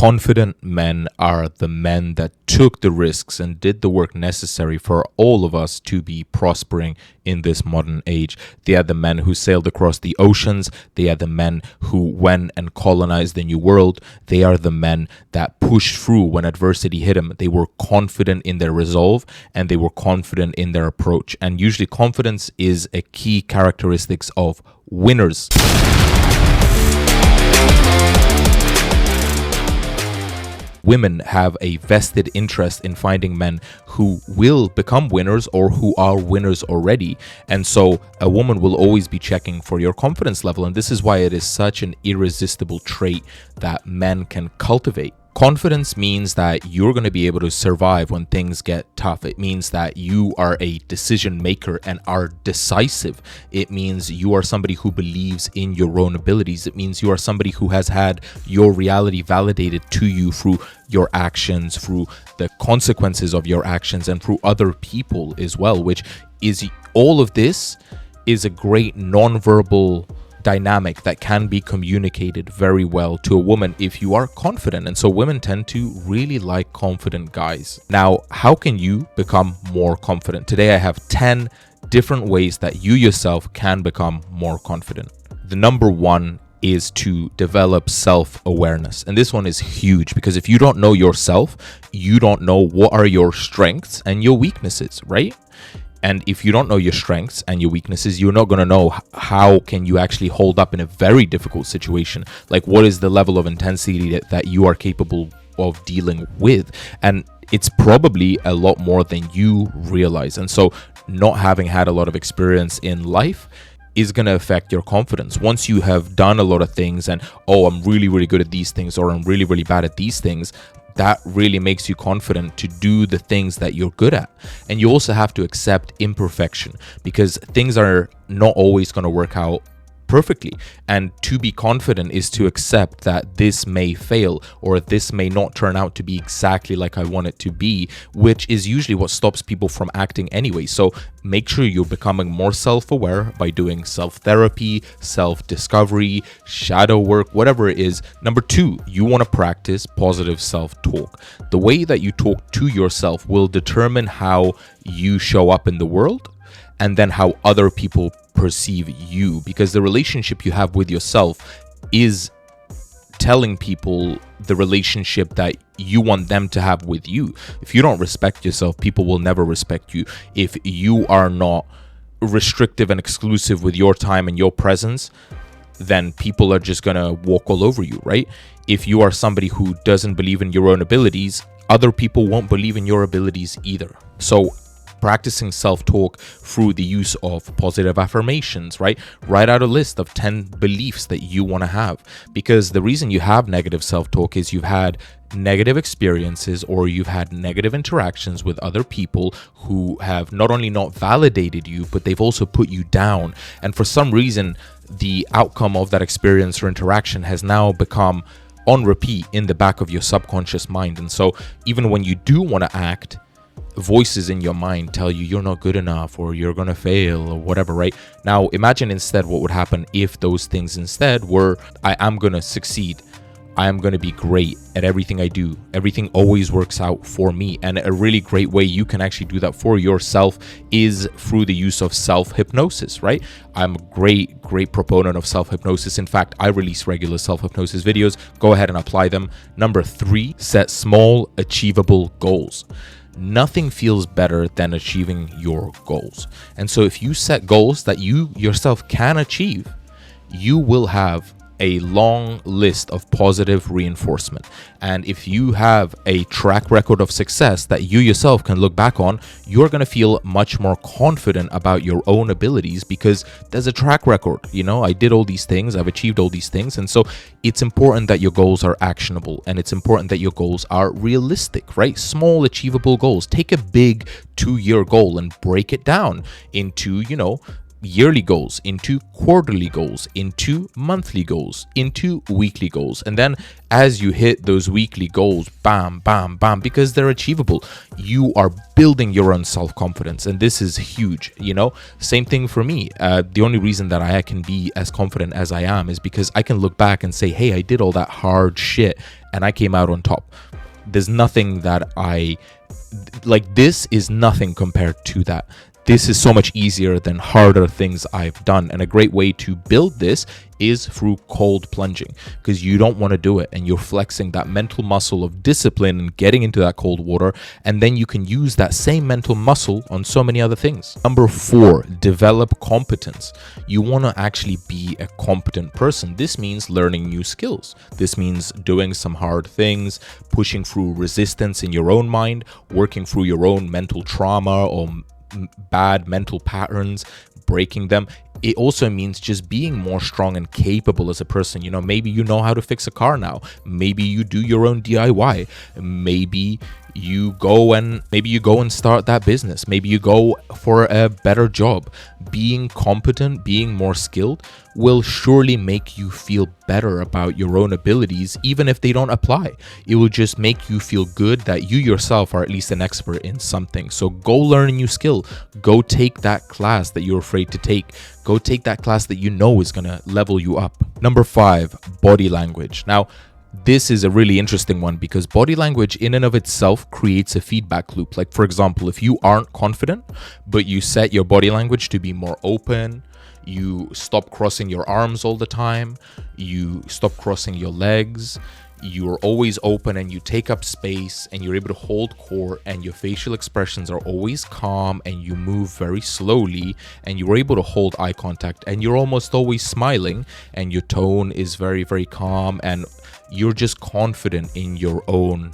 Confident men are the men that took the risks and did the work necessary for all of us to be prospering in this modern age. They are the men who sailed across the oceans. They are the men who went and colonized the new world. They are the men that pushed through when adversity hit them. They were confident in their resolve and they were confident in their approach. And usually confidence is a key characteristic of winners. Women have a vested interest in finding men who will become winners or who are winners already. And so a woman will always be checking for your confidence level. And this is why it is such an irresistible trait that men can cultivate. Confidence means that you're going to be able to survive when things get tough. It means that you are a decision maker and are decisive. It means you are somebody who believes in your own abilities. It means you are somebody who has had your reality validated to you through your actions, through the consequences of your actions, and through other people as well, which is all of this is a great nonverbal dynamic that can be communicated very well to a woman if you are confident. And so women tend to really like confident guys. Now, how can you become more confident? Today I have 10 different ways that you yourself can become more confident. The number one is to develop self-awareness. And this one is huge because if you don't know yourself, you don't know what are your strengths and your weaknesses, right? And if you don't know your strengths and your weaknesses, you're not going to know how can you actually hold up in a very difficult situation. Like, what is the level of intensity that you are capable of dealing with? And it's probably a lot more than you realize. And so not having had a lot of experience in life is going to affect your confidence. Once you have done a lot of things and, oh, I'm really, really good at these things, or I'm really, really bad at these things, that really makes you confident to do the things that you're good at. And you also have to accept imperfection because things are not always going to work out perfectly. And to be confident is to accept that this may fail or this may not turn out to be exactly like I want it to be, which is usually what stops people from acting anyway. So make sure you're becoming more self-aware by doing self-therapy, self-discovery, shadow work, whatever it is. Number two, you want to practice positive self-talk. The way that you talk to yourself will determine how you show up in the world and then how other people perceive you, because the relationship you have with yourself is telling people the relationship that you want them to have with you. If you don't respect yourself, people will never respect you. If you are not restrictive and exclusive with your time and your presence, then people are just gonna walk all over you, right? If you are somebody who doesn't believe in your own abilities, other people won't believe in your abilities either. So practicing self-talk through the use of positive affirmations, right? Write out a list of 10 beliefs that you want to have, because the reason you have negative self-talk is you've had negative experiences or you've had negative interactions with other people who have not only not validated you, but they've also put you down. And for some reason, the outcome of that experience or interaction has now become on repeat in the back of your subconscious mind. And so even when you do want to act, voices in your mind tell you you're not good enough or you're gonna fail or whatever, right? Now imagine instead what would happen if those things instead were, I am gonna succeed, I am gonna be great at everything I do, everything always works out for me. And a really great way you can actually do that for yourself is through the use of self-hypnosis, right? I'm a great proponent of self-hypnosis. In fact, I release regular self-hypnosis videos. Go ahead and apply them. Number three, set small achievable goals. Nothing feels better than achieving your goals. And so if you set goals that you yourself can achieve, you will have a long list of positive reinforcement. And if you have a track record of success that you yourself can look back on, you're going to feel much more confident about your own abilities because there's a track record. You know, I did all these things, I've achieved all these things. And so it's important that your goals are actionable and it's important that your goals are realistic, right? Small achievable goals. Take a big 2-year goal and break it down into, yearly goals, into quarterly goals, into monthly goals, into weekly goals. And then as you hit those weekly goals, bam, bam, bam, because they're achievable, you are building your own self-confidence. And this is huge, Same thing for me. The only reason that I can be as confident as I am is because I can look back and say, hey, I did all that hard shit and I came out on top. There's nothing that this is nothing compared to that. This is so much easier than harder things I've done. And a great way to build this is through cold plunging, because you don't want to do it and you're flexing that mental muscle of discipline and getting into that cold water. And then you can use that same mental muscle on so many other things. Number 4, develop competence. You want to actually be a competent person. This means learning new skills. This means doing some hard things, pushing through resistance in your own mind, working through your own mental trauma or bad mental patterns, breaking them. It also means just being more strong and capable as a person. Maybe you know how to fix a car now. Maybe you do your own DIY. Maybe you go and start that business. Maybe you go for a better job. Being competent, being more skilled will surely make you feel better about your own abilities, even if they don't apply. It will just make you feel good that you yourself are at least an expert in something. So go learn a new skill. Go take that class that you're afraid to take. Go take that class that you know is going to level you up. Number 5, body language. Now, this is a really interesting one because body language in and of itself creates a feedback loop. Like, for example, if you aren't confident, but you set your body language to be more open, you stop crossing your arms all the time, you stop crossing your legs, you're always open and you take up space and you're able to hold core and your facial expressions are always calm and you move very slowly and you're able to hold eye contact and you're almost always smiling and your tone is very, very calm and you're just confident in your own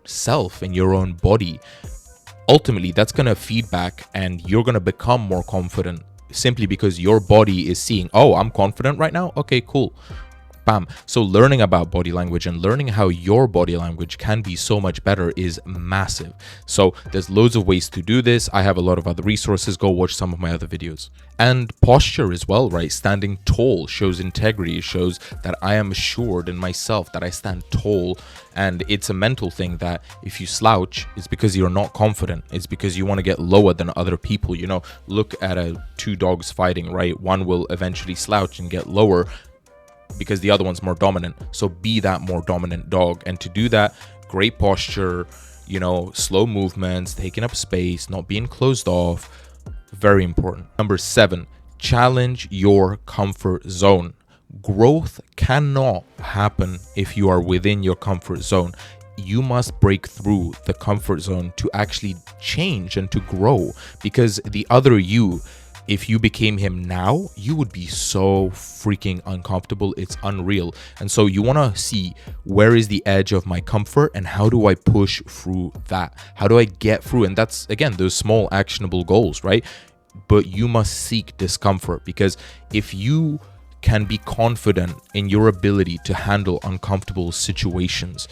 self, in your own body. Ultimately, that's going to feedback and you're going to become more confident simply because your body is seeing, oh, I'm confident right now. Okay, cool. Bam. So learning about body language and learning how your body language can be so much better is massive. So there's loads of ways to do this. I have a lot of other resources. Go watch some of my other videos. And posture as well, right? Standing tall shows integrity. It shows that I am assured in myself, that I stand tall. And it's a mental thing that if you slouch, it's because you're not confident. It's because you want to get lower than other people. Look at two dogs fighting, right? One will eventually slouch and get lower because the other one's more dominant. So be that more dominant dog. And to do that, great posture, slow movements, taking up space, not being closed off. Very important. Number 7, challenge your comfort zone. Growth cannot happen if you are within your comfort zone. You must break through the comfort zone to actually change and to grow, because the other you, if you became him now, you would be so freaking uncomfortable. It's unreal. And so you want to see, where is the edge of my comfort and how do I push through that? How do I get through? And that's, again, those small actionable goals, right? But you must seek discomfort, because if you can be confident in your ability to handle uncomfortable situations,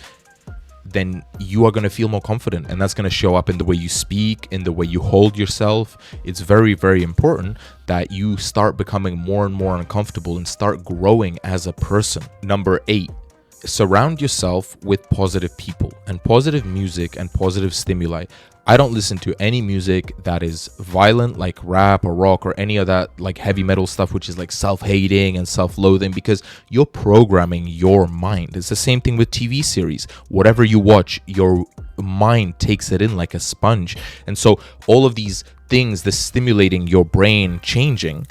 then you are going to feel more confident, and that's going to show up in the way you speak, in the way you hold yourself. It's very, very important that you start becoming more and more uncomfortable and start growing as a person. Number 8, surround yourself with positive people and positive music and positive stimuli. I don't listen to any music that is violent, like rap or rock or any of that like heavy metal stuff, which is like self-hating and self-loathing, because you're programming your mind. It's the same thing with TV series. Whatever you watch, your mind takes it in like a sponge. And so all of these things, the stimulating your brain changing,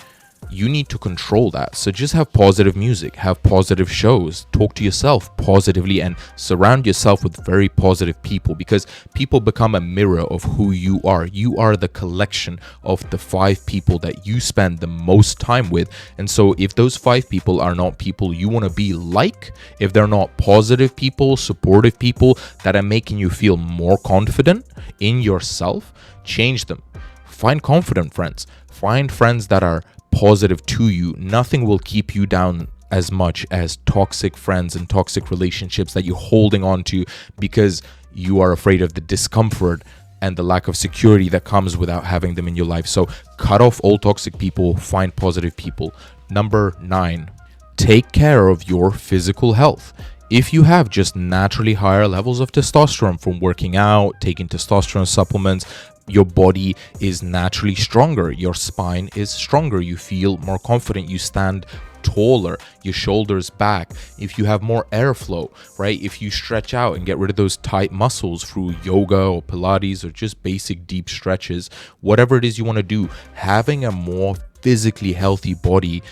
you need to control that. So just have positive music, have positive shows, talk to yourself positively, and surround yourself with very positive people, because people become a mirror of who you are. You are the collection of the 5 people that you spend the most time with. And so if those 5 people are not people you want to be like, if they're not positive people, supportive people that are making you feel more confident in yourself, change them. Find confident friends. Find friends that are positive to you. Nothing will keep you down as much as toxic friends and toxic relationships that you're holding on to because you are afraid of the discomfort and the lack of security that comes without having them in your life. So cut off all toxic people, find positive people. Number 9, take care of your physical health. If you have just naturally higher levels of testosterone from working out, taking testosterone supplements, your body is naturally stronger, your spine is stronger, you feel more confident, you stand taller, your shoulders back, if you have more airflow, right? If you stretch out and get rid of those tight muscles through yoga or Pilates or just basic deep stretches, whatever it is you want to do, having a more physically healthy body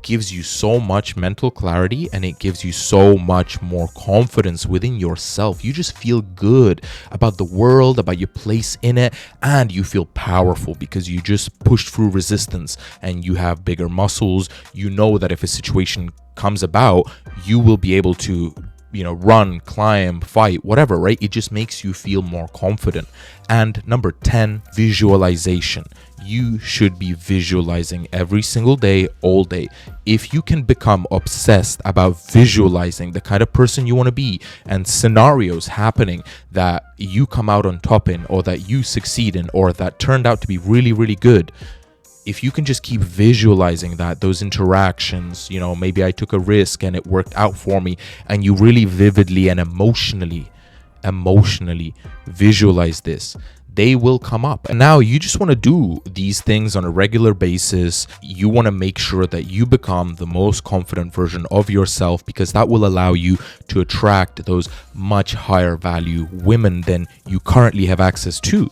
gives you so much mental clarity, and it gives you so much more confidence within yourself. You just feel good about the world, about your place in it, and you feel powerful because you just pushed through resistance and you have bigger muscles. You know that if a situation comes about, you will be able to run, climb, fight, whatever, right? It just makes you feel more confident. And number 10, visualization. You should be visualizing every single day, all day. If you can become obsessed about visualizing the kind of person you want to be and scenarios happening that you come out on top in, or that you succeed in, or that turned out to be really, really good, if you can just keep visualizing those interactions, maybe I took a risk and it worked out for me, and you really vividly and emotionally visualize this, they will come up. And now you just want to do these things on a regular basis. You want to make sure that you become the most confident version of yourself, because that will allow you to attract those much higher value women than you currently have access to.